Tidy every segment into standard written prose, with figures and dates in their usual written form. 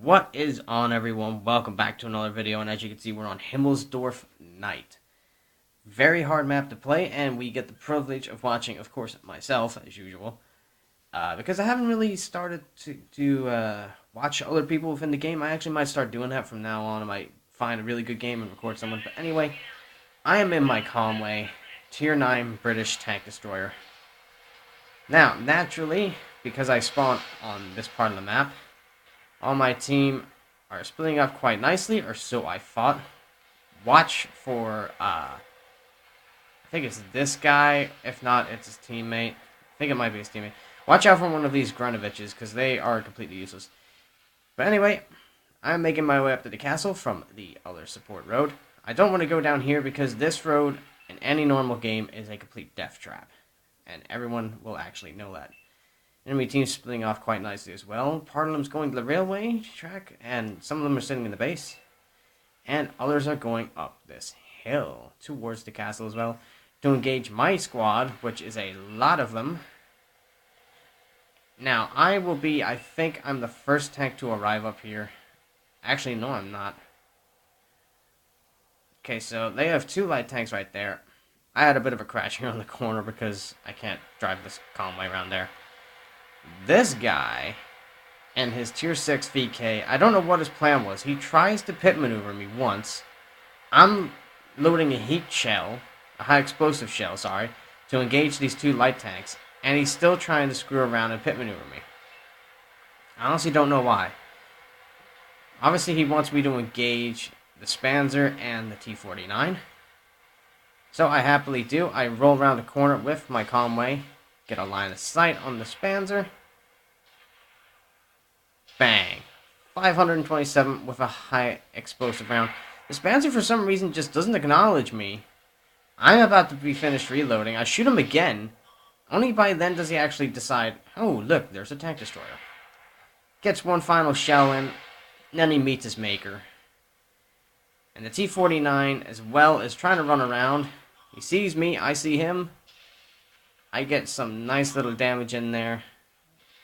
What is on, everyone? Welcome back to another video, and as you can see, we're on Himmelsdorf Night. Very hard map to play, and we get the privilege of watching, of course, myself, as usual. Because I haven't really started to watch other people within the game. I actually might start doing that from now on. I might find a really good game and record someone. But anyway, I am in my Conway, Tier 9 British Tank Destroyer. Now, naturally, because I spawned on this part of the map, all my team are splitting up quite nicely, or so I thought. Watch for, I think it's this guy. If not, it's his teammate. I think it might be his teammate. Watch out for one of these Grunoviches, because they are completely useless. But anyway, I'm making my way up to the castle from the other support road. I don't want to go down here, because this road, in any normal game, is a complete death trap. And everyone will actually know that. Enemy teams splitting off quite nicely as well. Part of them's going to the railway track, and some of them are sitting in the base. And others are going up this hill towards the castle as well to engage my squad, which is a lot of them. Now, I think I'm the first tank to arrive up here. Actually, no, I'm not. Okay, so they have two light tanks right there. I had a bit of a crash here on the corner because I can't drive this Conway around there. This guy and his tier 6 VK, I don't know what his plan was. He tries to pit maneuver me once. I'm loading a heat shell, a high explosive shell, sorry, to engage these two light tanks, and he's still trying to screw around and pit maneuver me. I honestly don't know why. Obviously, he wants me to engage the Spanzer and the T-49. So I happily do. I roll around the corner with my Conway. Get a line of sight on the Spanzer. Bang. 527 with a high explosive round. The Spanzer, for some reason, just doesn't acknowledge me. I'm about to be finished reloading. I shoot him again. Only by then does he actually decide, oh, look, there's a tank destroyer. Gets one final shell in. Then he meets his maker. And the T-49, as well, is trying to run around. He sees me. I see him. I get some nice little damage in there.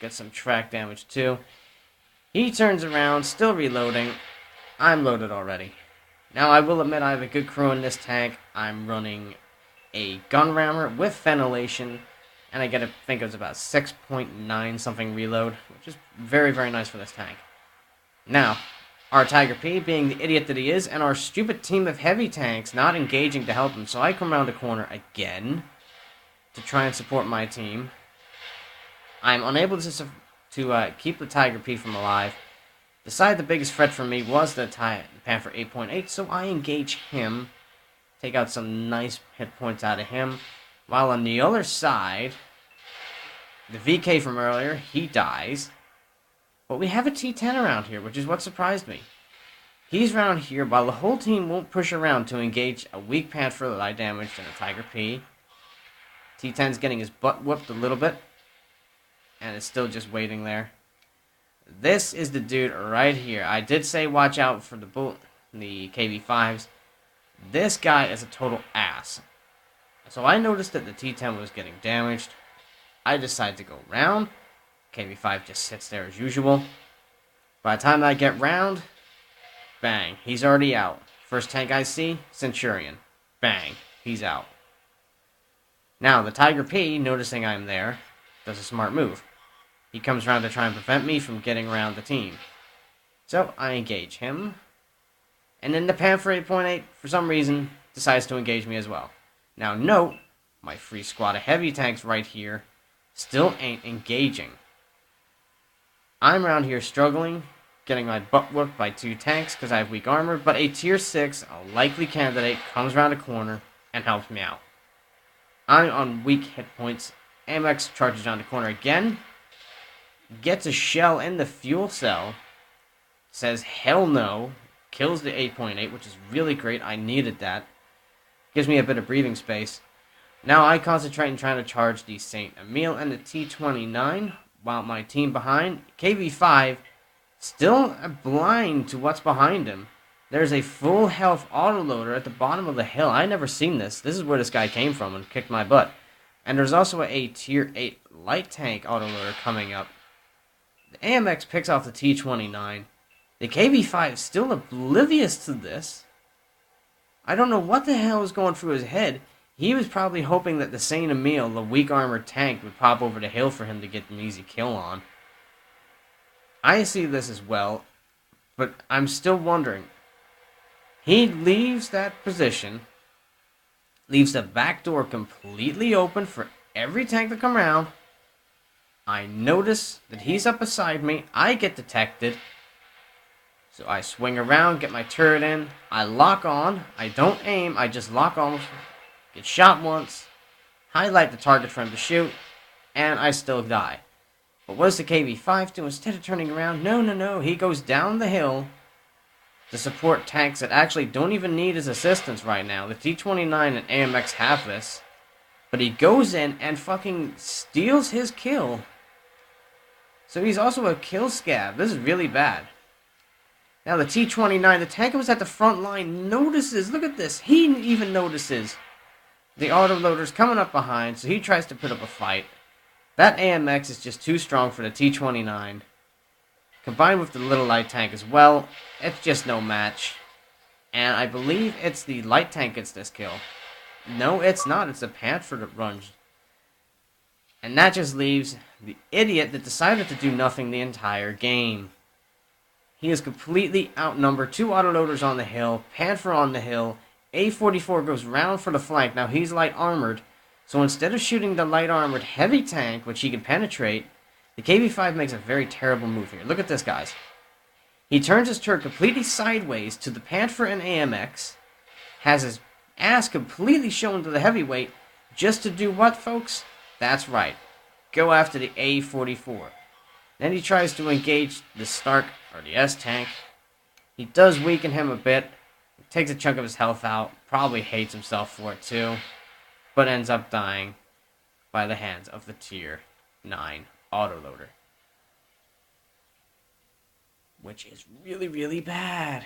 Get some track damage too. He turns around, still reloading. I'm loaded already. Now I will admit I have a good crew in this tank. I'm running a gun rammer with ventilation. And I think it was about 6.9 something reload. Which is very, very nice for this tank. Now, our Tiger P, being the idiot that he is, and our stupid team of heavy tanks not engaging to help him. So I come around the corner again to try and support my team. I'm unable to keep the Tiger P from alive. Decide the biggest threat for me was the Panther 8.8, so I engage him, take out some nice hit points out of him. While on the other side, the VK from earlier, he dies. But we have a T10 around here, which is what surprised me. He's around here while the whole team won't push around to engage a weak Panther that I damaged and a Tiger P. T10's getting his butt whooped a little bit. And it's still just waiting there. This is the dude right here. I did say watch out for the KV5s. This guy is a total ass. So I noticed that the T10 was getting damaged. I decided to go round. KV5 just sits there as usual. By the time I get round, bang, he's already out. First tank I see, Centurion. Bang, he's out. Now, the Tiger P, noticing I'm there, does a smart move. He comes around to try and prevent me from getting around the team. So, I engage him. And then the Panther 8.8, for some reason, decides to engage me as well. Now, note, my free squad of heavy tanks right here still ain't engaging. I'm around here struggling, getting my butt whooped by two tanks because I have weak armor, but a tier 6, a likely candidate, comes around a corner and helps me out. I'm on weak hit points. AMX charges down the corner again. Gets a shell in the fuel cell. Says hell no. Kills the 8.8, which is really great. I needed that. Gives me a bit of breathing space. Now I concentrate on trying to charge the St. Emile and the T-29. While my team behind, KV5, still blind to what's behind him. There's a full health autoloader at the bottom of the hill. I never seen this. This is where this guy came from and kicked my butt. And there's also a tier 8 light tank autoloader coming up. The AMX picks off the T-29. The KB5 is still oblivious to this. I don't know what the hell was going through his head. He was probably hoping that the Saint Emile, the weak armored tank, would pop over the hill for him to get an easy kill on. I see this as well, but I'm still wondering. He leaves that position, leaves the back door completely open for every tank to come around. I notice that he's up beside me. I get detected. So I swing around, get my turret in. I lock on. I don't aim. I just lock on. Get shot once. Highlight the target for him to shoot. And I still die. But what does the KB5 do? Instead of turning around, no. He goes down the hill to support tanks that actually don't even need his assistance right now. The T-29 and AMX have this. But he goes in and fucking steals his kill. So he's also a kill scab. This is really bad. Now the T-29, the tank was at the front line, notices, look at this, he even notices the autoloader's coming up behind, so he tries to put up a fight. That AMX is just too strong for the T-29. Combined with the little light tank as well, it's just no match. And I believe it's the light tank gets this kill. No, it's not, it's the Panther that runs. And that just leaves the idiot that decided to do nothing the entire game. He is completely outnumbered. 2 autoloaders on the hill. Panther on the hill. A44 goes round for the flank. Now he's light armored. So instead of shooting the light armored heavy tank, which he can penetrate, the KB5 makes a very terrible move here. Look at this, guys. He turns his turret completely sideways to the Panther and AMX. Has his ass completely shown to the heavyweight. Just to do what, folks? That's right. Go after the A44. Then he tries to engage the Stark, or the S-Tank. He does weaken him a bit. Takes a chunk of his health out. Probably hates himself for it too. But ends up dying by the hands of the Tier 9 autoloader. Which is really, really bad.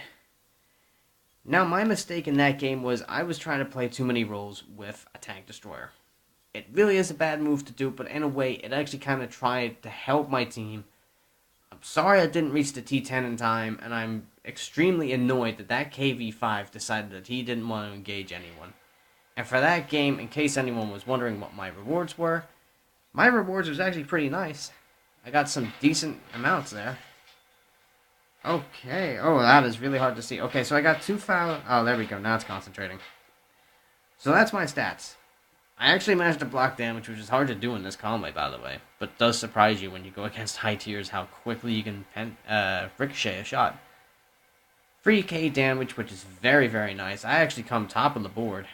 Now, my mistake in that game was I was trying to play too many roles with a tank destroyer. It really is a bad move to do, but in a way, it actually kind of tried to help my team. I'm sorry I didn't reach the T10 in time, and I'm extremely annoyed that that KV5 decided that he didn't want to engage anyone. And for that game, in case anyone was wondering what my rewards were, my rewards was actually pretty nice. I got some decent amounts there. Okay, oh, that is really hard to see. Okay, so I got 2,000, oh, there we go, now it's concentrating. So that's my stats. I actually managed to block damage, which is hard to do in this Conway, by the way. But does surprise you when you go against high tiers how quickly you can ricochet a shot. 3k damage, which is very, very nice. I actually come top of the board.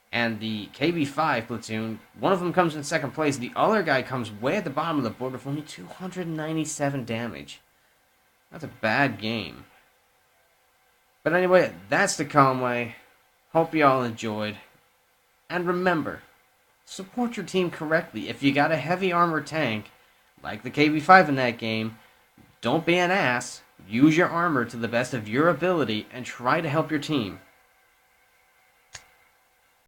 And the KB5 platoon, one of them comes in second place. The other guy comes way at the bottom of the board with only 297 damage. That's a bad game. But anyway, that's the Conway. Hope you all enjoyed. And remember, support your team correctly. If you got a heavy armor tank, like the KB5 in that game, don't be an ass. Use your armor to the best of your ability and try to help your team.